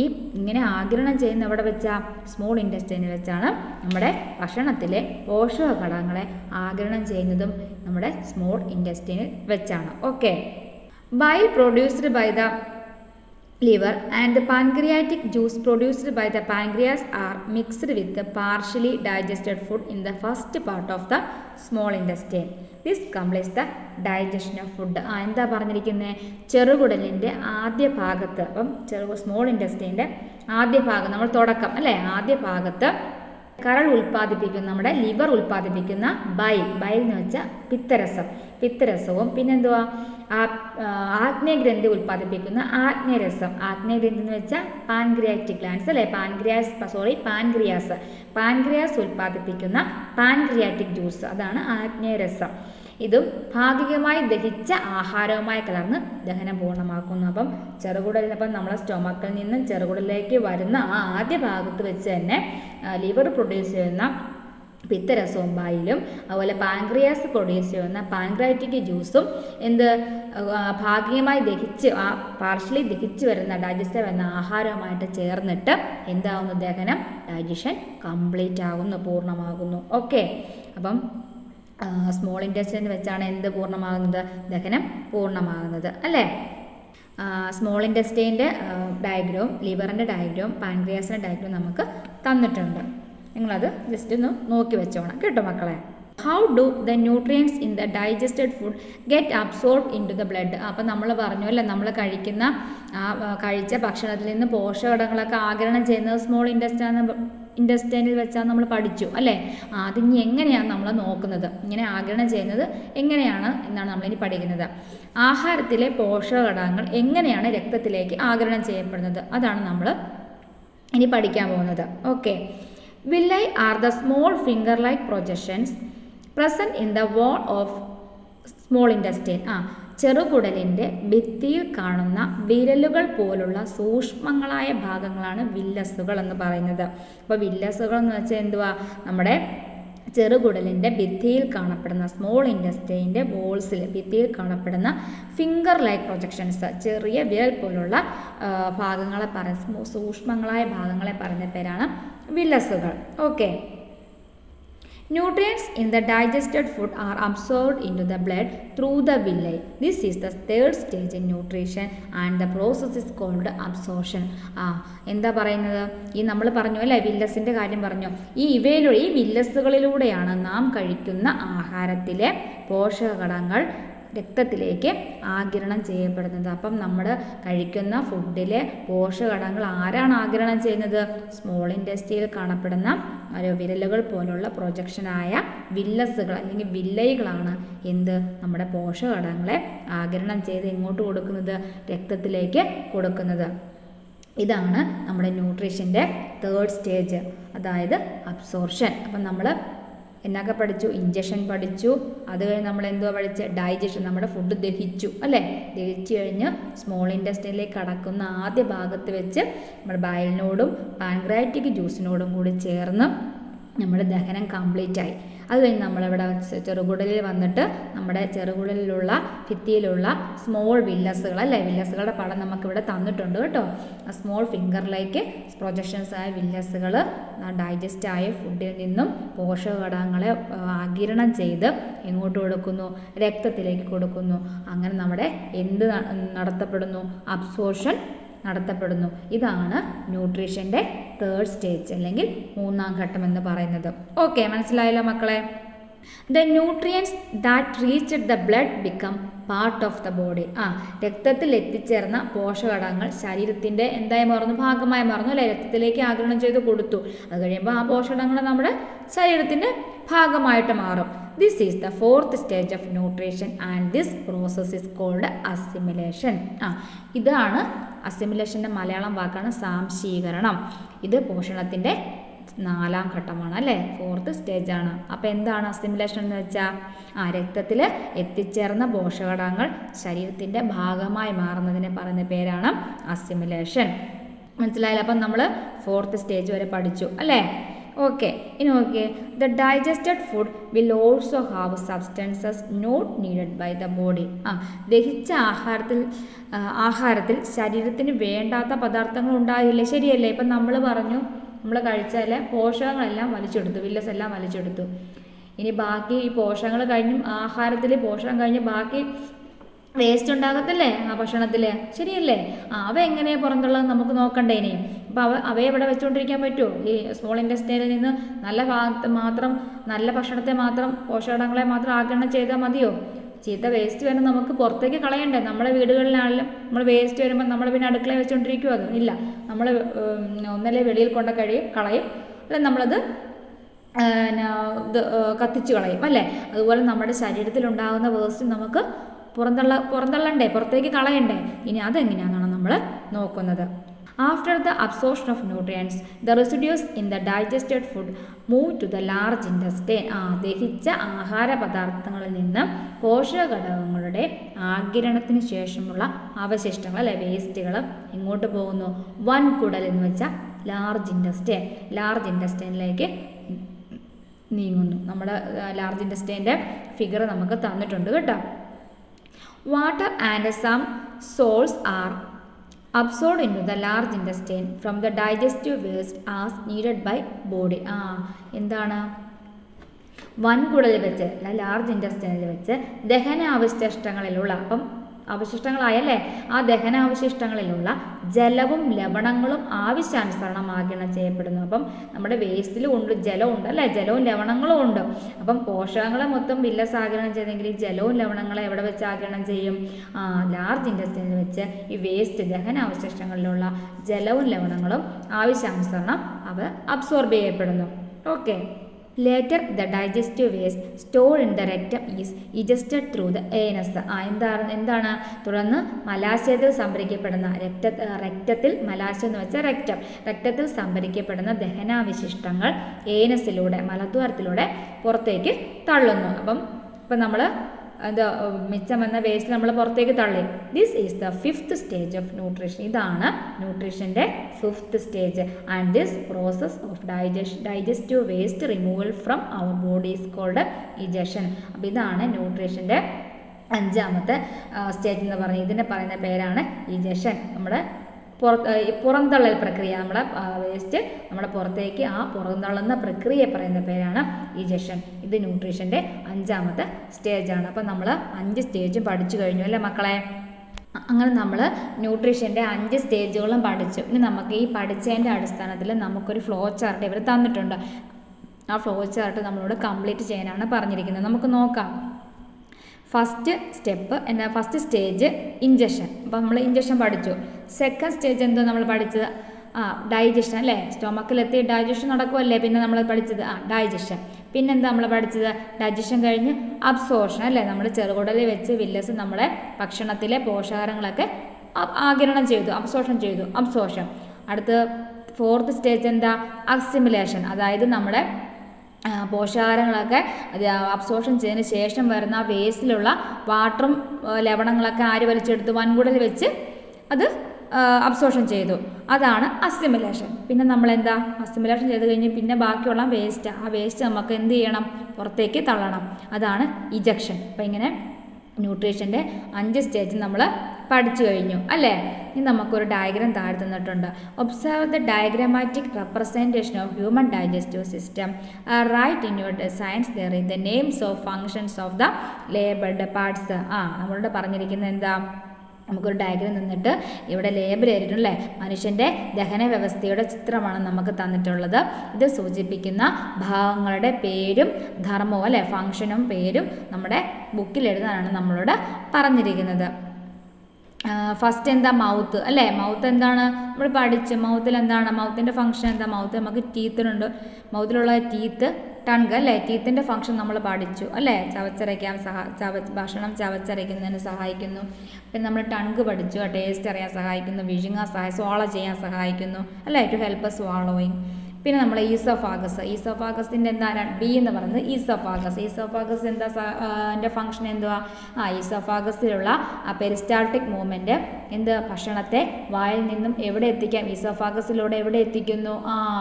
ഈ ഇങ്ങനെ ആഗിരണം ചെയ്യുന്ന എവിടെ വെച്ചാൽ, സ്മോൾ ഇൻറ്റസ്റ്റൈനിൽ വെച്ചാണ് നമ്മുടെ ഭക്ഷണത്തിലെ പോഷക ഘടകങ്ങളെ ആഗിരണം ചെയ്യുന്നതും നമ്മുടെ സ്മോൾ ഇൻറ്റസ്റ്റൈനിൽ വെച്ചാണ്. Okay. Bile produced by the liver and the pancreatic juice produced by the pancreas are mixed with the partially digested food in the first part of the small intestine. This completes the digestion of food. എന്താ പറഞ്ഞിരിക്കുന്നത്, ചെറുകുടലിൻ്റെ ആദ്യ ഭാഗത്ത്, അപ്പം സ്മോൾ ഇൻറ്റസ്റ്റൈൻ്റെ ആദ്യ ഭാഗം, നമ്മൾ തുടക്കം അല്ലേ, ആദ്യ ഭാഗത്ത് കരൾ ഉൽപ്പാദിപ്പിക്കുന്ന, നമ്മുടെ ലിവർ ഉൽപ്പാദിപ്പിക്കുന്ന ബൈൽ എന്ന് വെച്ചാൽ പിത്തരസവും പിന്നെന്തുവാ ആഗ്നേയഗ്രന്ഥി ഉൽപ്പാദിപ്പിക്കുന്ന ആഗ്നേയഗ്രന്ഥി എന്ന് വെച്ചാൽ പാൻക്രിയാറ്റിക് ഗ്ലാൻഡ്സ് അല്ലേ, പാൻക്രിയാസ് ഉൽപ്പാദിപ്പിക്കുന്ന പാൻക്രിയാറ്റിക് ജ്യൂസ്, അതാണ് ആഗ്നേയരസം. ഇതും ഭാഗികമായി ദഹിച്ച ആഹാരവുമായി കലർന്ന് ദഹനം പൂർണ്ണമാക്കുന്നു. അപ്പം ചെറുകുടലിൽ, അപ്പം നമ്മളെ സ്റ്റൊമക്കിൽ നിന്നും ചെറുകുടലിലേക്ക് വരുന്ന ആ ആദ്യ ഭാഗത്ത് വെച്ച് തന്നെ ലിവർ പ്രൊഡ്യൂസ് ചെയ്യുന്ന പിത്തരസവും ബൈലും, അതുപോലെ പാൻക്രിയാസ് പ്രൊഡ്യൂസ് ചെയ്യുന്ന പാൻക്രിയാറ്റിക് ജ്യൂസും ഭാഗികമായി പാർഷ്യലി ദഹിച്ച് വരുന്ന, ഡൈജസ്റ്റ് വരുന്ന ആഹാരവുമായിട്ട് ചേർന്നിട്ട് എന്താവുന്നു, ദഹനം, ഡൈജഷൻ കംപ്ലീറ്റ് ആകുന്നു, പൂർണ്ണമാകുന്നു. ഓക്കെ. അപ്പം സ്മോൾ ഇൻറ്റസ്റ്റൈൻ വെച്ചാണ് എന്ത് പൂർണ്ണമാകുന്നത്, ദഹനം പൂർണ്ണമാകുന്നത് അല്ലേ. സ്മോൾ ഇൻറ്റസ്റ്റൈൻ്റെ ഡയഗ്രാം, ലിവറിൻ്റെ ഡയഗ്രാം, പാൻക്രിയാസിൻ്റെ ഡയഗ്രാം നമുക്ക് തന്നിട്ടുണ്ട്. നിങ്ങളത് ജസ്റ്റ് ഒന്ന് നോക്കി വെച്ചോണം കേട്ടോ മക്കളെ. How do the nutrients in the digested food get absorb into the blood. അപ്പം നമ്മൾ പറഞ്ഞു അല്ലേ, നമ്മൾ കഴിച്ച ഭക്ഷണത്തിൽ നിന്ന് പോഷകഘടകങ്ങളൊക്കെ ആഗിരണം ചെയ്യുന്നത് സ്മോൾ ഇൻറ്റസ്റ്റൈനിൽ വെച്ചാൽ നമ്മൾ പഠിച്ചു അല്ലേ. അതിനി എങ്ങനെയാണ് നമ്മൾ നോക്കുന്നത്, ഇങ്ങനെ ആഗിരണം ചെയ്യുന്നത് എങ്ങനെയാണ് എന്നാണ് നമ്മളിനി പഠിക്കുന്നത്. ആഹാരത്തിലെ പോഷകഘടകങ്ങൾ എങ്ങനെയാണ് രക്തത്തിലേക്ക് ആഗിരണം ചെയ്യപ്പെടുന്നത്, അതാണ് നമ്മൾ ഇനി പഠിക്കാൻ പോകുന്നത്. Okay. Villi are the small finger-like projections present in the wall of small intestine. ചെറുകുടലിൻ്റെ ഭിത്തിയിൽ കാണുന്ന വിരലുകൾ പോലുള്ള സൂക്ഷ്മങ്ങളായ ഭാഗങ്ങളാണ് വില്ലസുകൾ എന്ന് പറയുന്നത്. അപ്പോൾ വില്ലസുകൾ എന്ന് വെച്ചാൽ എന്തുവാ, നമ്മുടെ ചെറുകുടലിൻ്റെ ഭിത്തിയിൽ കാണപ്പെടുന്ന, സ്മോൾ ഇൻറ്റസ്റ്റൈൻ്റെ വോൾസിൽ ഭിത്തിയിൽ കാണപ്പെടുന്ന ഫിംഗർ ലൈക്ക് പ്രൊജക്ഷൻസ്, ചെറിയ വിരൽ പോലുള്ള ഭാഗങ്ങളെ സൂക്ഷ്മങ്ങളായ ഭാഗങ്ങളെ പറയുന്ന പേരാണ് വില്ലസുകൾ. Okay. Nutrients in the digested food are absorbed into the blood through the villi. This is the third stage in nutrition and the process is called absorption. എന്താ പറയുന്നത്, ഈ നമ്മൾ പറഞ്ഞു അല്ലേ, വില്ലസിൻ്റെ കാര്യം പറഞ്ഞു. ഈ വില്ലസുകളിലൂടെയാണ് നാം കഴിക്കുന്ന ആഹാരത്തിലെ പോഷകഘടകങ്ങൾ രക്തത്തിലേക്ക് ആഗിരണം ചെയ്യപ്പെടുന്നത്. അപ്പം നമ്മൾ കഴിക്കുന്ന ഫുഡിലെ പോഷകഘടകങ്ങൾ ആരാണ് ആഗിരണം ചെയ്യുന്നത്, സ്മോൾ ഇൻറ്റസ്റ്റൈനിൽ കാണപ്പെടുന്ന വിരലുകൾ പോലുള്ള പ്രൊജക്ഷനായ വില്ലസുകൾ അല്ലെങ്കിൽ വില്ലൈകളാണ് നമ്മുടെ പോഷകഘടകങ്ങളെ ആഗിരണം ചെയ്ത് എങ്ങോട്ട് കൊടുക്കുന്നത്, രക്തത്തിലേക്ക് കൊടുക്കുന്നത്. ഇതാണ് നമ്മുടെ ന്യൂട്രീഷൻ്റെ തേർഡ് സ്റ്റേജ്, അതായത് അബ്സോർപ്ഷൻ. അപ്പം നമ്മൾ എന്നൊക്കെ പഠിച്ചു, ഇഞ്ചക്ഷൻ പഠിച്ചു, അത് കഴിഞ്ഞ് നമ്മൾ എന്തുവാ പഠിച്ച, ഡൈജഷൻ, നമ്മുടെ ഫുഡ് ദഹിച്ചു അല്ലേ, ദഹിച്ചു കഴിഞ്ഞ് സ്മോൾ ഇൻറ്റസ്റ്റൈനിലേക്ക് കടക്കുന്ന ആദ്യ ഭാഗത്ത് വെച്ച് നമ്മുടെ ബയലിനോടും പാൻക്രിയാറ്റിക് ജ്യൂസിനോടും കൂടി ചേർന്ന് നമ്മുടെ ദഹനം കംപ്ലീറ്റ് ആയി. അത് കഴിഞ്ഞ് നമ്മളിവിടെ ചെറുകുടലിൽ വന്നിട്ട് നമ്മുടെ ചെറുകുടലിലുള്ള ഭിത്തിയിലുള്ള സ്മോൾ വില്ലസുകൾ അല്ലേ, വില്ലസുകളുടെ പടം നമുക്കിവിടെ തന്നിട്ടുണ്ട് കേട്ടോ. സ്മോൾ ഫിംഗറിലേക്ക് പ്രൊജക്ഷൻസ് ആയ വില്ലസുകൾ ഡൈജസ്റ്റ് ആയ ഫുഡിൽ നിന്നും പോഷകഘടകങ്ങളെ ആഗിരണം ചെയ്ത് എങ്ങോട്ട് കൊടുക്കുന്നു, രക്തത്തിലേക്ക് കൊടുക്കുന്നു. അങ്ങനെ നമ്മുടെ എന്ത് നടത്തപ്പെടുന്നു, അബ്സോർപ്ഷൻ നടത്തപ്പെടുന്നു. ഇതാണ് ന്യൂട്രീഷൻ്റെ തേർഡ് സ്റ്റേജ് അല്ലെങ്കിൽ മൂന്നാം ഘട്ടം എന്ന് പറയുന്നത്. ഓക്കെ, മനസ്സിലായല്ലോ മക്കളെ. The nutrients that reached the blood become part of the body. രക്തത്തിൽ എത്തിച്ചേർന്ന പോഷകഘടകങ്ങൾ ശരീരത്തിൻ്റെ എന്തായി മാറുന്നു, ഭാഗമായി മാറുന്നു അല്ലേ, രക്തത്തിലേക്ക് ആഗിരണം ചെയ്ത് കൊടുത്തു. അത് കഴിയുമ്പോൾ ആ പോഷകഘടകങ്ങൾ നമ്മുടെ ശരീരത്തിൻ്റെ ഭാഗമായിട്ട് മാറും. This is the fourth stage of nutrition and this process is called assimilation. ഇതാണ് അസിമിലേഷൻ്റെ മലയാളം വാക്കാണ് സാംശീകരണം. ഇത് പോഷണത്തിൻ്റെ 4ാം ഘട്ടമാണ് അല്ലേ, 4th സ്റ്റേജാണ്. അപ്പോൾ എന്താണ് അസിമിലേഷൻ എന്ന് വെച്ചാൽ രക്തത്തിൽ എത്തിച്ചേർന്ന പോഷകഘടകങ്ങൾ ശരീരത്തിൻ്റെ ഭാഗമായി മാറുന്നതിനെ പറയുന്ന പേരാണ് അസിമിലേഷൻ. മനസ്സിലായില്ല? അപ്പം നമ്മൾ 4th സ്റ്റേജ് വരെ പഠിച്ചു അല്ലേ. ഓക്കെ, ഇനി നോക്കിയേ, the digested food will also have substances not needed by the body. ദഹിച്ച ആഹാരത്തിൽ ശരീരത്തിന് വേണ്ടാത്ത പദാർത്ഥങ്ങൾ ഉണ്ടാകില്ലേ, ശരിയല്ലേ? ഇപ്പം നമ്മൾ പറഞ്ഞു നമ്മൾ കഴിച്ചാൽ പോഷകങ്ങളെല്ലാം വലിച്ചെടുത്തു, വില്ലസ് എല്ലാം വലിച്ചെടുത്തു. ഇനി ബാക്കി ഈ പോഷകങ്ങൾ കഴിഞ്ഞ് ആഹാരത്തിൽ പോഷകം കഴിഞ്ഞ് ബാക്കി വേസ്റ്റ് ഉണ്ടാകത്തില്ലേ ആ ഭക്ഷണത്തിൽ, ശരിയല്ലേ? അവ എങ്ങനെയാണ് പുറത്തുള്ളത് നമുക്ക് നോക്കണ്ടേ ഇനി. അപ്പോൾ അവയെ ഇവിടെ വെച്ചുകൊണ്ടിരിക്കാൻ പറ്റുമോ? ഈ സ്മോൾ ഇൻറ്റെസ്റ്റൈനിൽ നിന്ന് നല്ല ഭാഗത്ത് മാത്രം, നല്ല ഭക്ഷണത്തെ മാത്രം, പോഷകങ്ങളെ മാത്രം ആഗിരണം ചെയ്താൽ മതിയോ? ചീത്ത വേസ്റ്റ് വരുമ്പോൾ നമുക്ക് പുറത്തേക്ക് കളയണ്ടേ? നമ്മുടെ വീടുകളിലാണെങ്കിലും നമ്മൾ വേസ്റ്റ് വരുമ്പോൾ നമ്മൾ പിന്നെ അടുക്കളയിൽ വെച്ചുകൊണ്ടിരിക്കുമോ? അത് ഇല്ല, നമ്മൾ ഒന്നല്ലേ വെളിയിൽ കൊണ്ട് കളയും, അല്ലെ നമ്മളത് കത്തിച്ച് കളയും അല്ലേ. അതുപോലെ നമ്മുടെ ശരീരത്തിലുണ്ടാകുന്ന വേസ്റ്റ് നമുക്ക് പുറന്തള്ളണ്ടേ, പുറത്തേക്ക് കളയണ്ടേ? ഇനി അതെങ്ങനെയാണെന്നാണ് നമ്മൾ നോക്കുന്നത്. After the absorption of nutrients the residues in the digested food move to the large intestine. ദഹിച്ച ആഹാര പദാർത്ഥങ്ങളിൽ നിന്ന് പോഷകഘടകങ്ങളുടെ ആഗിരണത്തിന് ശേഷമുള്ള അവശിഷ്ടങ്ങൾ അല്ലെ, വേസ്റ്റുകൾ എങ്ങോട്ട് പോകുന്നു? വൻകുടൽ എന്ന് വെച്ചാൽ ലാർജ് ഇൻറ്റസ്റ്റൈൻ, ലാർജ് ഇൻറ്റസ്റ്റൈനിലേക്ക് നീങ്ങുന്നു. നമ്മുടെ ലാർജ് ഇൻറ്റസ്റ്റൈൻ്റെ ഫിഗർ നമുക്ക് തന്നിട്ടുണ്ട് കേട്ടോ. Water and some salts are absorbed into the large intestine from the digestive waste as needed by body. എന്താണ്? വൻകുടലിൽ വെച്ച്, ലാർജ് ഇൻറ്റസ്റ്റൈനിൽ വെച്ച് ദഹനാവശിഷ്ടങ്ങളിലുള്ള, അപ്പം അവശിഷ്ടങ്ങളായല്ലേ, ആ ദഹനാവശിഷ്ടങ്ങളിലുള്ള ജലവും ലവണങ്ങളും ആവശ്യാനുസരണം ആഗിരണം ചെയ്യപ്പെടുന്നു. അപ്പം നമ്മുടെ വേസ്റ്റിൽ ഉണ്ട്, ജലമുണ്ട് അല്ലേ, ജലവും ലവണങ്ങളും ഉണ്ട്. അപ്പം പോഷകങ്ങളെ മൊത്തം വില്ലസ് ആഗിരണം ചെയ്തെങ്കിൽ ഈ ജലവും ലവണങ്ങളെ എവിടെ വെച്ച് ആഗിരണം ചെയ്യും? ലാർജ് ഇൻറ്റസ്റ്റൈനിൽ വെച്ച് ഈ വേസ്റ്റ് ദഹനാവശിഷ്ടങ്ങളിലുള്ള ജലവും ലവണങ്ങളും ആവശ്യാനുസരണം അവ അബ്സോർബ് ചെയ്യപ്പെടുന്നു. Okay. Later, the digestive waste stored in the rectum is digested through the anus. എന്താണ്? തുടർന്ന് മലാശയത്തിൽ സംഭരിക്കപ്പെടുന്ന രക്തത്തിൽ, മലാശയം എന്ന് വെച്ചാൽ രക്തത്തിൽ സംഭരിക്കപ്പെടുന്ന ദഹനാവശിഷ്ടങ്ങൾ ഏനസിലൂടെ, മലദ്വാരത്തിലൂടെ പുറത്തേക്ക് തള്ളുന്നു. അപ്പം നമ്മൾ മിച്ചം വന്ന വേസ്റ്റ് നമ്മൾ പുറത്തേക്ക് തള്ളി. This is the 5th stage of nutrition. ഇതാണ് ന്യൂട്രീഷൻ്റെ 5th stage. And this process of digestive waste removal from our body is called egestion. അപ്പോൾ ഇതാണ് ന്യൂട്രീഷൻ്റെ 5ാമത്തെ സ്റ്റേജ് എന്ന് പറഞ്ഞ് ഇതിനെ പറയുന്ന പേരാണ് ഇജക്ഷൻ. നമ്മുടെ പുറന്തള്ളൽ പ്രക്രിയ, നമ്മുടെ വേസ്റ്റ് നമ്മുടെ പുറത്തേക്ക് പുറന്തള്ളുന്ന പ്രക്രിയ പറയുന്ന പേരാണ് ഇജക്ഷൻ. ഇത് ന്യൂട്രീഷൻ്റെ 5ാമത്തെ സ്റ്റേജാണ്. അപ്പം നമ്മൾ 5 സ്റ്റേജും പഠിച്ചു കഴിഞ്ഞു അല്ലേ മക്കളെ? അങ്ങനെ നമ്മൾ ന്യൂട്രീഷൻ്റെ 5 സ്റ്റേജുകളും പഠിച്ചു. ഇനി നമുക്ക് ഈ പഠിച്ചതിൻ്റെ അടിസ്ഥാനത്തിൽ നമുക്കൊരു ഫ്ലോ ചാർട്ട് ഇവർ തന്നിട്ടുണ്ട്. ആ ഫ്ലോ ചാർട്ട് നമ്മളോട് കംപ്ലീറ്റ് ചെയ്യാനാണ് പറഞ്ഞിരിക്കുന്നത്. നമുക്ക് നോക്കാം. First stage injection. അപ്പോൾ നമ്മൾ ഇഞ്ചക്ഷൻ പഠിച്ചു. സെക്കൻഡ് സ്റ്റേജ് എന്തോ നമ്മൾ പഠിച്ചത്? ഡൈജഷൻ അല്ലേ, സ്റ്റൊമക്കിലെത്തി ഡൈജഷൻ നടക്കുമല്ലേ, പിന്നെ നമ്മൾ പഠിച്ചത് ഡൈജഷൻ. പിന്നെന്താ നമ്മൾ പഠിച്ചത്? ഡൈജഷൻ കഴിഞ്ഞ് അബ്സോർഷൻ അല്ലേ, നമ്മുടെ ചെറുകുടലിൽ വെച്ച് വില്ലസ് നമ്മളെ ഭക്ഷണത്തിലെ പോഷകാഹാരങ്ങളൊക്കെ ആഗിരണം ചെയ്തു, അബ്സോർഷൻ. അടുത്ത് 4th സ്റ്റേജ് എന്താ? അസിമിലേഷൻ. അതായത് നമ്മുടെ പോഷകാഹാരങ്ങളൊക്കെ അബ്സോർഷൻ ചെയ്തതിന് ശേഷം വരുന്ന വേസ്റ്റിലുള്ള വാട്ടറും ലവണങ്ങളൊക്കെ ആര് വലിച്ചെടുത്ത്? വൻകുടലിൽ വെച്ച് അത് അബ്സോർഷൻ ചെയ്തു. അതാണ് അസിമിലേഷൻ. പിന്നെ നമ്മളെന്താ അസിമിലേഷൻ ചെയ്ത് കഴിഞ്ഞ് പിന്നെ ബാക്കിയുള്ള വേസ്റ്റ്, ആ വേസ്റ്റ് നമുക്ക് എന്ത് ചെയ്യണം? പുറത്തേക്ക് തള്ളണം. അതാണ് ഇജക്ഷൻ. അപ്പോൾ ഇങ്ങനെ ന്യൂട്രീഷൻ്റെ 5 സ്റ്റേജ് നമ്മൾ പഠിച്ചു കഴിഞ്ഞു അല്ലേ? ഇനി നമുക്കൊരു ഡയഗ്രാം താഴെ തന്നിട്ടുണ്ട്. Observe the diagrammatic representation of human digestive system. Write in your science there in the names of functions of the labelled parts. നമ്മളോട് പറഞ്ഞിരിക്കുന്നത് എന്താ? നമുക്കൊരു ഡയഗ്രാം തന്നിട്ട് ഇവിടെ ലേബൽ ചെയ്തിട്ടുണ്ടല്ലേ, മനുഷ്യൻ്റെ ദഹന വ്യവസ്ഥയുടെ ചിത്രമാണ് നമുക്ക് തന്നിട്ടുള്ളത്. ഇത് സൂചിപ്പിക്കുന്ന ഭാഗങ്ങളുടെ പേരും ധർമ്മവും അല്ലേ, ഫങ്ഷനും പേരും നമ്മുടെ ബുക്കിൽ എഴുതാനാണ് നമ്മളോട് പറഞ്ഞിരിക്കുന്നത്. ഫസ്റ്റ് എന്താ മൗത്ത് അല്ലേ. മൗത്ത് എന്താണ് നമ്മൾ പഠിച്ചു. മൗത്തിൽ എന്താണ് മൗത്തിൻ്റെ ഫംഗ്ഷൻ എന്താ. മൗത്ത് നമുക്ക് ടീത്തിനുണ്ട്. മൗത്തിലുള്ള ടീത്ത് ടങ്ക് അല്ലേ. ടീത്തിൻ്റെ ഫംഗ്ഷൻ നമ്മൾ പഠിച്ചു അല്ലേ. ചവച്ചരയ്ക്കാൻ ഭക്ഷണം ചവച്ചരയ്ക്കുന്നതിന് സഹായിക്കുന്നു. പിന്നെ നമ്മൾ ടങ്ക് പഠിച്ചു. ടേസ്റ്റ് അറിയാൻ സഹായിക്കുന്നു. വിഴുങ്ങാൻ സ്വോളോ ചെയ്യാൻ സഹായിക്കുന്നു അല്ലേ. To help swallowing. പിന്നെ നമ്മൾ ഈസോഫാഗസ്. ഈസോഫാഗസിൻ്റെ എന്താ ബി എന്ന് പറയുന്നത് ഈസോഫാഗസ്. ഈസോഫാഗസ് എന്താ എൻ്റെ ഫംഗ്ഷൻ എന്തുവാ. ഈസോഫാഗസിലുള്ള പെരിസ്റ്റാൾട്ടിക് മൂവ്മെൻറ്റ് എന്ത് ഭക്ഷണത്തെ വായിൽ നിന്നും എവിടെ എത്തിക്കാം. ഈസോഫാഗസിലൂടെ എവിടെ എത്തിക്കുന്നു.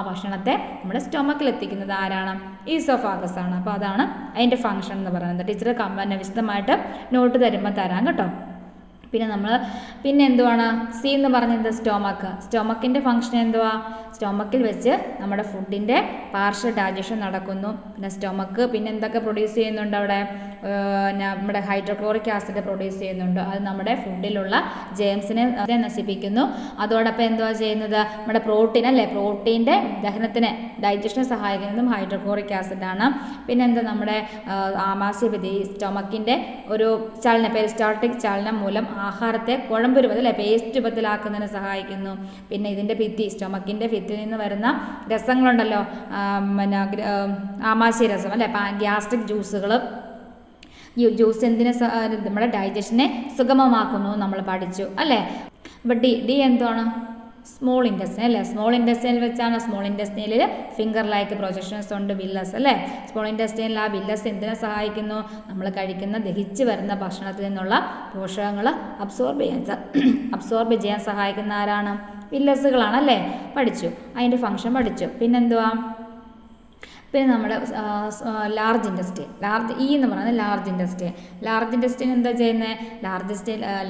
ഭക്ഷണത്തെ നമ്മുടെ സ്റ്റൊമക്കിൽ എത്തിക്കുന്നത് ആരാണ്. ഈസോഫാഗസ് ആണ്. അപ്പോൾ അതാണ് അതിൻ്റെ ഫംഗ്ഷൻ എന്ന് പറയുന്നത്. ടീച്ചർ വിശദമായിട്ട് നോട്ട് തരുമ്പോൾ തരാം കേട്ടോ. പിന്നെ എന്തുവാണ് സി എന്ന് പറഞ്ഞത് സ്റ്റൊമക്ക്. സ്റ്റൊമക്കിൻ്റെ ഫംഗ്ഷൻ എന്തുവാ. സ്റ്റൊമക്കിൽ വെച്ച് നമ്മുടെ ഫുഡിൻ്റെ പാർഷ്യൽ ഡൈജഷൻ നടക്കുന്നു. പിന്നെ സ്റ്റൊമക്ക് പിന്നെ എന്തൊക്കെ പ്രൊഡ്യൂസ് ചെയ്യുന്നുണ്ട് അവിടെ. നമ്മുടെ ഹൈഡ്രോക്ലോറിക് ആസിഡ് പ്രൊഡ്യൂസ് ചെയ്യുന്നുണ്ട്. അത് നമ്മുടെ ഫുഡിലുള്ള ജേംസിനെ നശിപ്പിക്കുന്നു. അതോടൊപ്പം എന്തുവാ ചെയ്യുന്നത്. നമ്മുടെ പ്രോട്ടീൻ അല്ലേ. പ്രോട്ടീൻ്റെ ദഹനത്തിന് ഡൈജഷനെ സഹായിക്കുന്നതും ഹൈഡ്രോക്ലോറിക് ആസിഡാണ്. പിന്നെ എന്താ നമ്മുടെ ആമാശയഭിത്തി സ്റ്റൊമക്കിൻ്റെ ഒരു ചലനം പെരിസ്റ്റാൾട്ടിക് ചലനം മൂലം ആഹാരത്തെ കുഴമ്പ് രൂപത്തിൽ അല്ലെ പേസ്റ്റ് രൂപത്തിലാക്കുന്നതിന് സഹായിക്കുന്നു. പിന്നെ ഇതിൻ്റെ സ്റ്റൊമക്കിൻ്റെ ഭിത്തിയിൽ നിന്ന് വരുന്ന രസങ്ങളുണ്ടല്ലോ. പിന്നെ ആമാശയ രസം അല്ലെ ഗ്യാസ്ട്രിക് ജ്യൂസുകൾ. ഈ ജ്യൂസ് എന്തിനെ നമ്മുടെ ഡൈജഷനെ സുഗമമാക്കുന്നു നമ്മൾ പഠിച്ചു അല്ലേ. അപ്പോൾ ഡി എന്താണ് സ്മോൾ ഇൻറ്റസ്റ്റൈൻ അല്ലേ. സ്മോൾ ഇൻറ്റസ്റ്റൈനിൽ വെച്ചാണ് സ്മോൾ ഇൻറ്റസ്റ്റൈനിൽ ഫിംഗർ ലൈക്ക് പ്രൊജക്ഷൻസ് ഉണ്ട് വില്ലസ് അല്ലേ. സ്മോൾ ഇൻറ്റസ്റ്റൈനിൽ ആ വില്ലസ് എന്തിനെ സഹായിക്കുന്നു. നമ്മൾ കഴിക്കുന്ന ദഹിച്ച് വരുന്ന ഭക്ഷണത്തിൽ നിന്നുള്ള പോഷകങ്ങൾ അബ്സോർബ് ചെയ്യാൻ സഹായിക്കുന്ന ആരാണ്. വില്ലസുകളാണ് അല്ലേ. പഠിച്ചു. അതിൻ്റെ ഫംഗ്ഷൻ പഠിച്ചു. പിന്നെന്തുവാ. പിന്നെ നമ്മുടെ ലാർജ് ഇൻറ്റസ്റ്റൈൻ. എന്ന് പറയുന്നത് ലാർജ് ഇൻറ്റസ്റ്റൈൻ. ലാർജ് ഇൻറ്റസ്റ്റൈൻ എന്താ ചെയ്യുന്നത്.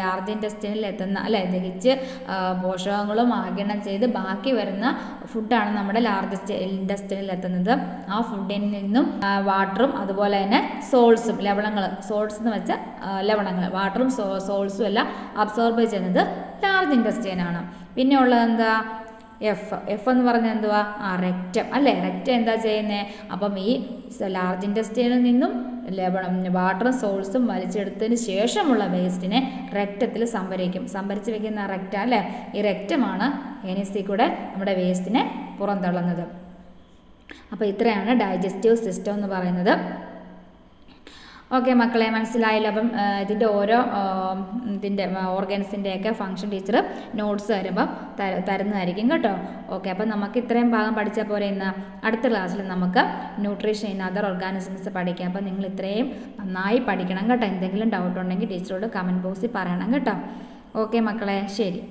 ലാർജ് ഇൻറ്റസ്റ്റൈനിൽ എത്തുന്ന അല്ലേ ദഹിച്ച് പോഷകങ്ങളും ആഗിരണം ചെയ്ത് ബാക്കി വരുന്ന ഫുഡാണ് നമ്മുടെ ലാർജ് ഇൻറ്റസ്റ്റൈനിൽ എത്തുന്നത്. ആ ഫുഡിൽ നിന്നും വാട്ടറും അതുപോലെ തന്നെ സോൾസും ലവണങ്ങൾ. സോൾസ് എന്ന് വെച്ചാൽ ലവണങ്ങൾ. വാട്ടറും സോൾസും എല്ലാം അബ്സോർബ് ചെയ്യുന്നത് ലാർജ് ഇൻറ്റസ്റ്റൈൻ ആണ്. പിന്നെ ഉള്ളത് എന്താ എഫ് എന്ന് പറഞ്ഞാൽ എന്തുവാ. റെക്റ്റം അല്ലേ. റെക്റ്റം എന്താ ചെയ്യുന്നത്. അപ്പം ഈ ലാർജ് ഇൻറ്റസ്റ്റൈനിൽ നിന്നും വാട്ടറും സോൾസും വലിച്ചെടുത്തതിന് ശേഷമുള്ള വേസ്റ്റിനെ റെക്റ്റത്തിൽ സംഭരിച്ച് വെക്കുന്ന റെക്റ്റം അല്ലേ. ഈ റെക്റ്റമാണ് ഏനീസിൽ കൂടെ നമ്മുടെ വേസ്റ്റിനെ പുറന്തള്ളുന്നത്. അപ്പോൾ ഇത്രയാണ് ഡൈജസ്റ്റീവ് സിസ്റ്റം എന്ന് പറയുന്നത്. ഓക്കെ മക്കളെ, മനസ്സിലായല്ലോ. അപ്പം ഇതിൻ്റെ ഓരോ ഇതിൻ്റെ ഓർഗൻസിൻ്റെയൊക്കെ ഫംഗ്ഷൻ ടീച്ചർ നോട്ട്സ് തരുമ്പം തരുന്നതായിരിക്കും കേട്ടോ. ഓക്കെ, അപ്പം നമുക്ക് ഇത്രയും ഭാഗം പഠിച്ചാൽ പോലെ ഇന്ന് അടുത്ത ക്ലാസ്സിൽ നമുക്ക് ന്യൂട്രീഷൻ ഇൻ അതർ ഓർഗാനിസംസ് പഠിക്കാം. അപ്പം നിങ്ങൾ ഇത്രയും നന്നായി പഠിക്കണം കേട്ടോ. എന്തെങ്കിലും ഡൗട്ട് ഉണ്ടെങ്കിൽ ടീച്ചറോട് കമൻറ്റ് ബോക്സിൽ പറയണം കേട്ടോ. ഓക്കെ മക്കളെ, ശരി.